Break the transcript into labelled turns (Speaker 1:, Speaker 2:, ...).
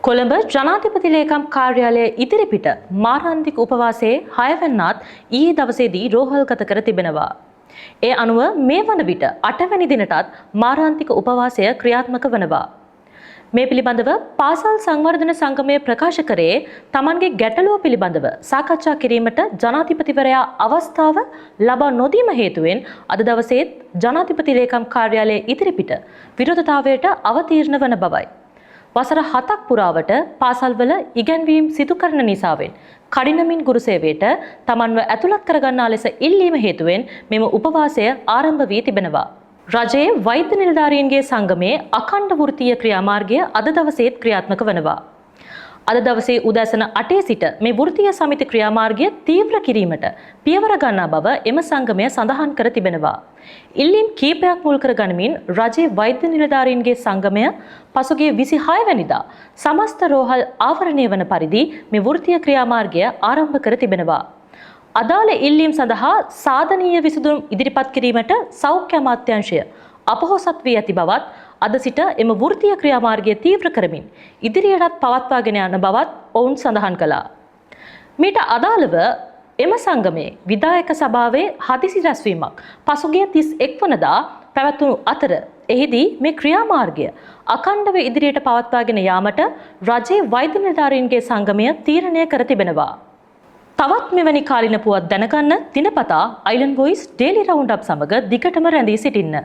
Speaker 1: කොළඹ ජනාධිපති ලේකම් කාර්යාලය ඉදිරිපිට මාරාන්තික උපවාසයේ 6 වෙනිදාත් ඊයේ දවසේදී රෝහල්ගත කර තිබෙනවා. ඒ අනුව මේ වන විට 8 වෙනි දිනටත් මාරාන්තික උපවාසය ක්‍රියාත්මක වනවා. මේ පිළිබඳව පාසල් සංවර්ධන සංගමය ප්‍රකාශ කරේ තමන්ගේ ගැටලුව පිළිබඳව සාකච්ඡා කිරීමට ජනාධිපතිවරයා අවස්ථාව ලබා නොදීම හේතුවෙන් අද දවසේත් ජනාධිපති ලේකම් කාර්යාලය ඉදිරිපිට විරෝධතාවයට අවතීර්ණ වන බවයි. වසර 7ක් පුරාවට පාසල්වල ඉගැන්වීම් සිදු කරන නිසාවෙන් කඩිනමින් ගුරු සේවයට තමන්ව ඇතුළත් කරගන්නා ලෙස ඉල්ලීම හේතුවෙන් මෙම උපවාසය ආරම්භ වී තිබෙනවා. රජයේ වෛද්‍ය නිලධාරීන්ගේ සංගමයේ අඛණ්ඩ වෘත්තීය ක්‍රියාමාර්ගය අද දවසේත් ක්‍රියාත්මක වනවා. අද දවසේ උදෑසන 8 සිට මේ වෘත්තීය සමිති ක්‍රියාමාර්ගය තීව්‍ර කිරීමට පියවර ගන්නා බව එම සංගමය සඳහන් කර තිබෙනවා. ඉල්ලීම් කීපයක් මුල් කර ගනිමින් රජයේ වෛද්‍ය නිලධාරීන්ගේ සංගමය පසුගිය 26 වෙනිදා සමස්ත රෝහල් ආවරණය වන පරිදි මේ වෘත්තීය ක්‍රියාමාර්ගය ආරම්භ කර තිබෙනවා. අදාළ ඉල්ලීම් සඳහා සාධනීය විසඳුම් ඉදිරිපත් කිරීමට සෞඛ්‍ය අමාත්‍යාංශය අපොහොසත් වී ඇති බවත් අද සිට එම වෘත්තීය ක්‍රියාමාර්ගය තීව්‍ර කරමින් ඉදිරියටත් පවත්වාගෙන යන බවත් ඔවුන් සඳහන් කළා. මීට අදාළව එම සංගමයේ විධායක සභාවේ හදිසි රැස්වීමක් පසුගිය 31 වනදා පැවැත්වුණු අතර එහිදී මේ ක්‍රියාමාර්ගය අඛණ්ඩව ඉදිරියට පවත්වාගෙන යාමට රජයේ වෛද්‍ය නිලධාරීන්ගේ සංගමය තීරණය කර තිබෙනවා. තවත් මෙවැනි කාලින පුවත් දැනගන්න දිනපතා Island Voice Daily Roundup සමග දිගටම රැඳී සිටින්න.